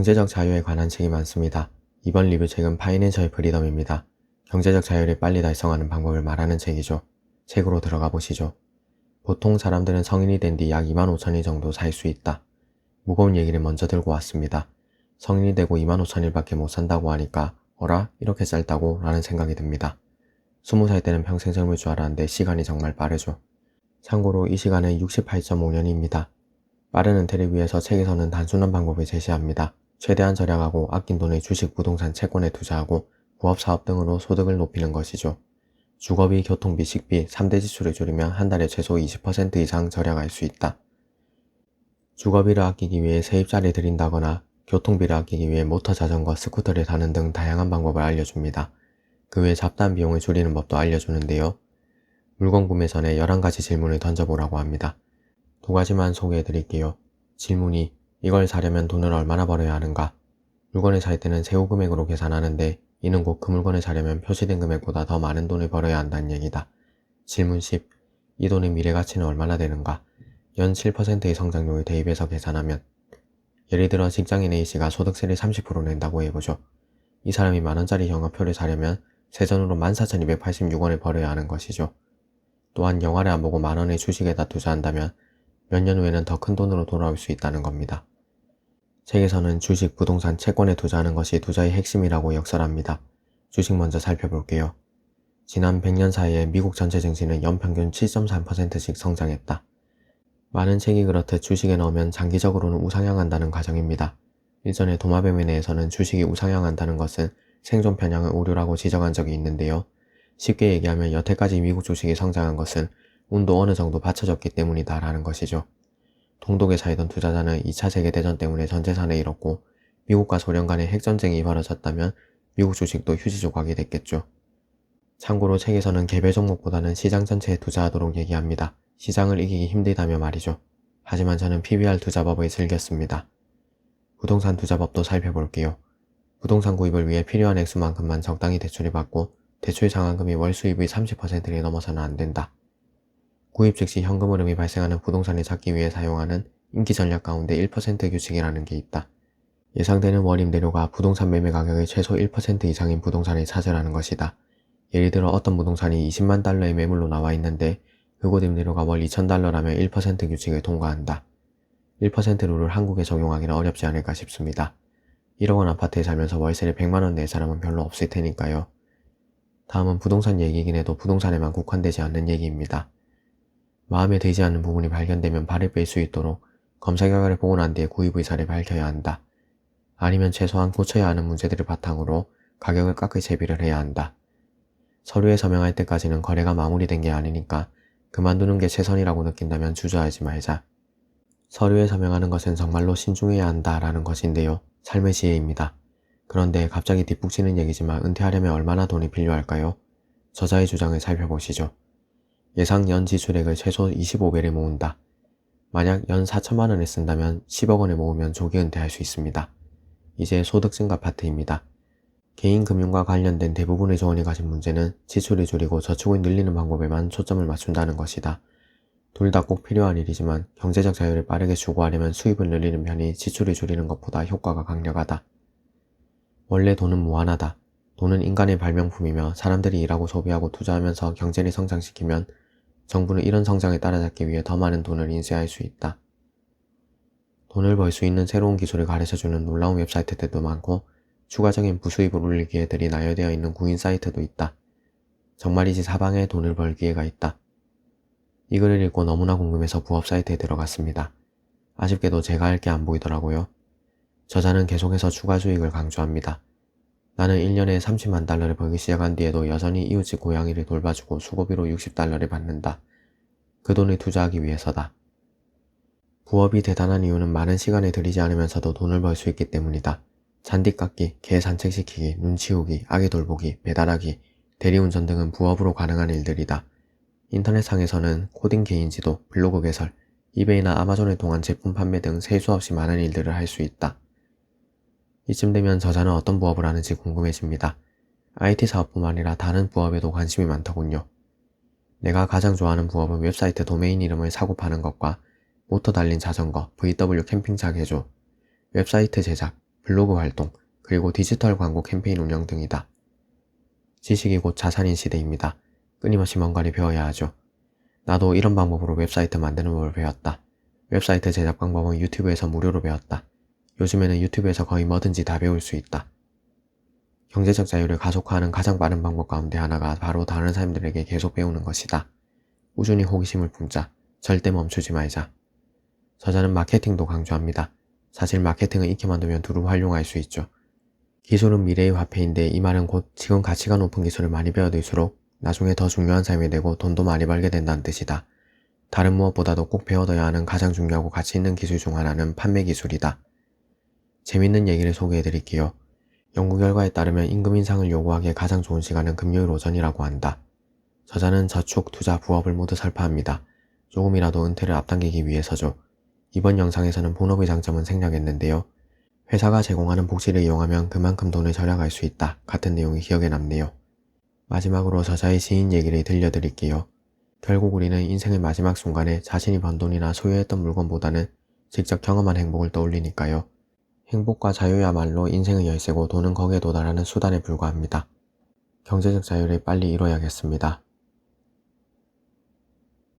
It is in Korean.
경제적 자유에 관한 책이 많습니다. 이번 리뷰 책은 파이낸셜 프리덤입니다. 경제적 자유를 빨리 달성하는 방법을 말하는 책이죠. 책으로 들어가 보시죠. 보통 사람들은 성인이 된 뒤 약 25,000일 정도 살 수 있다. 무거운 얘기를 먼저 들고 왔습니다. 성인이 되고 25,000일밖에 못 산다고 하니까 어라? 이렇게 짧다고? 라는 생각이 듭니다. 20살 때는 평생 젊을 줄 알았는데 시간이 정말 빠르죠. 참고로 이 시간은 68.5년입니다. 빠른 은퇴를 위해서 책에서는 단순한 방법을 제시합니다. 최대한 절약하고 아낀 돈을 주식, 부동산, 채권에 투자하고 부업, 사업 등으로 소득을 높이는 것이죠. 주거비, 교통비, 식비 3대 지출을 줄이면 한 달에 최소 20% 이상 절약할 수 있다. 주거비를 아끼기 위해 세입자를 들인다거나 교통비를 아끼기 위해 모터 자전거, 스쿠터를 타는 등 다양한 방법을 알려줍니다. 그 외 잡다한 비용을 줄이는 법도 알려주는데요. 물건 구매 전에 11가지 질문을 던져보라고 합니다. 2가지만 소개해드릴게요. 질문이 이걸 사려면 돈을 얼마나 벌어야 하는가? 물건을 살 때는 세후 금액으로 계산하는데 이는 곧 그 물건을 사려면 표시된 금액보다 더 많은 돈을 벌어야 한다는 얘기다. 질문 10. 이 돈의 미래 가치는 얼마나 되는가? 연 7%의 성장률을 대입해서 계산하면 예를 들어 직장인 A씨가 소득세를 30% 낸다고 해보죠. 이 사람이 만원짜리 영화표를 사려면 세전으로 14,286원을 벌어야 하는 것이죠. 또한 영화를 안 보고 만원의 주식에다 투자한다면 몇 년 후에는 더 큰 돈으로 돌아올 수 있다는 겁니다. 책에서는 주식, 부동산, 채권에 투자하는 것이 투자의 핵심이라고 역설합니다. 주식 먼저 살펴볼게요. 지난 100년 사이에 미국 전체 증시는 연평균 7.3%씩 성장했다. 많은 책이 그렇듯 주식에 넣으면 장기적으로는 우상향한다는 가정입니다. 일전에 도마뱀에 대해서는 주식이 우상향한다는 것은 생존 편향의 오류라고 지적한 적이 있는데요. 쉽게 얘기하면 여태까지 미국 주식이 성장한 것은 운도 어느 정도 받쳐졌기 때문이다 라는 것이죠. 동독에 살던 투자자는 2차 세계대전 때문에 전 재산을 잃었고 미국과 소련 간의 핵전쟁이 벌어졌다면 미국 주식도 휴지 조각이 됐겠죠. 참고로 책에서는 개별 종목보다는 시장 전체에 투자하도록 얘기합니다. 시장을 이기기 힘들다며 말이죠. 하지만 저는 PBR 투자법을 즐겼습니다. 부동산 투자법도 살펴볼게요. 부동산 구입을 위해 필요한 액수만큼만 적당히 대출을 받고 대출 상환금이 월 수입의 30%를 넘어서는 안 된다. 구입 즉시 현금 흐름이 발생하는 부동산을 찾기 위해 사용하는 인기 전략 가운데 1% 규칙이라는 게 있다. 예상되는 월 임대료가 부동산 매매 가격의 최소 1% 이상인 부동산을 찾으라는 것이다. 예를 들어 어떤 부동산이 20만 달러의 매물로 나와 있는데 그곳 임대료가 월 2,000달러라면 1% 규칙을 통과한다. 1% 룰을 한국에 적용하기는 어렵지 않을까 싶습니다. 1억 원 아파트에 살면서 월세를 100만 원 낼 사람은 별로 없을 테니까요. 다음은 부동산 얘기이긴 해도 부동산에만 국한되지 않는 얘기입니다. 마음에 들지 않는 부분이 발견되면 발을 뺄 수 있도록 검사 결과를 보고 난 뒤에 구입 의사를 밝혀야 한다. 아니면 최소한 고쳐야 하는 문제들을 바탕으로 가격을 깎을 채비를 해야 한다. 서류에 서명할 때까지는 거래가 마무리된 게 아니니까 그만두는 게 최선이라고 느낀다면 주저하지 말자. 서류에 서명하는 것은 정말로 신중해야 한다라는 것인데요. 삶의 지혜입니다. 그런데 갑자기 뒷북치는 얘기지만 은퇴하려면 얼마나 돈이 필요할까요? 저자의 주장을 살펴보시죠. 예상 연 지출액을 최소 25배를 모은다. 만약 연 4천만 원을 쓴다면 10억 원을 모으면 조기 은퇴할 수 있습니다. 이제 소득 증가 파트입니다. 개인 금융과 관련된 대부분의 조언이 가진 문제는 지출을 줄이고 저축을 늘리는 방법에만 초점을 맞춘다는 것이다. 둘 다 꼭 필요한 일이지만 경제적 자유를 빠르게 추구하려면 수입을 늘리는 편이 지출을 줄이는 것보다 효과가 강력하다. 원래 돈은 무한하다. 돈은 인간의 발명품이며 사람들이 일하고 소비하고 투자하면서 경제를 성장시키면 정부는 이런 성장을 따라잡기 위해 더 많은 돈을 인쇄할 수 있다. 돈을 벌 수 있는 새로운 기술을 가르쳐주는 놀라운 웹사이트들도 많고 추가적인 부수입을 올릴 기회들이 나열되어 있는 구인 사이트도 있다. 정말이지 사방에 돈을 벌 기회가 있다. 이 글을 읽고 너무나 궁금해서 부업 사이트에 들어갔습니다. 아쉽게도 제가 할 게 안 보이더라고요. 저자는 계속해서 추가 수익을 강조합니다. 나는 1년에 30만 달러를 벌기 시작한 뒤에도 여전히 이웃집 고양이를 돌봐주고 수고비로 60달러를 받는다. 그 돈을 투자하기 위해서다. 부업이 대단한 이유는 많은 시간을 들이지 않으면서도 돈을 벌 수 있기 때문이다. 잔디 깎기, 개 산책시키기, 눈 치우기, 아기 돌보기, 배달하기, 대리운전 등은 부업으로 가능한 일들이다. 인터넷상에서는 코딩 개인지도, 블로그 개설, 이베이나 아마존을 통한 제품 판매 등 셀 수 없이 많은 일들을 할 수 있다. 이쯤 되면 저자는 어떤 부업을 하는지 궁금해집니다. IT 사업뿐만 아니라 다른 부업에도 관심이 많더군요. 내가 가장 좋아하는 부업은 웹사이트 도메인 이름을 사고 파는 것과 모터 달린 자전거, VW 캠핑차 개조, 웹사이트 제작, 블로그 활동, 그리고 디지털 광고 캠페인 운영 등이다. 지식이 곧 자산인 시대입니다. 끊임없이 뭔가를 배워야 하죠. 나도 이런 방법으로 웹사이트 만드는 법을 배웠다. 웹사이트 제작 방법은 유튜브에서 무료로 배웠다. 요즘에는 유튜브에서 거의 뭐든지 다 배울 수 있다. 경제적 자유를 가속화하는 가장 빠른 방법 가운데 하나가 바로 다른 사람들에게 계속 배우는 것이다. 꾸준히 호기심을 품자. 절대 멈추지 말자. 저자는 마케팅도 강조합니다. 사실 마케팅은 익히만 두면 두루 활용할 수 있죠. 기술은 미래의 화폐인데 이 말은 곧 지금 가치가 높은 기술을 많이 배워둘수록 나중에 더 중요한 삶이 되고 돈도 많이 벌게 된다는 뜻이다. 다른 무엇보다도 꼭 배워둬야 하는 가장 중요하고 가치 있는 기술 중 하나는 판매 기술이다. 재밌는 얘기를 소개해드릴게요. 연구 결과에 따르면 임금 인상을 요구하기에 가장 좋은 시간은 금요일 오전이라고 한다. 저자는 저축, 투자, 부업을 모두 설파합니다. 조금이라도 은퇴를 앞당기기 위해서죠. 이번 영상에서는 본업의 장점은 생략했는데요. 회사가 제공하는 복지를 이용하면 그만큼 돈을 절약할 수 있다. 같은 내용이 기억에 남네요. 마지막으로 저자의 시인 얘기를 들려드릴게요. 결국 우리는 인생의 마지막 순간에 자신이 번 돈이나 소유했던 물건보다는 직접 경험한 행복을 떠올리니까요. 행복과 자유야말로 인생의 열쇠고 돈은 거기에 도달하는 수단에 불과합니다. 경제적 자유를 빨리 이뤄야겠습니다.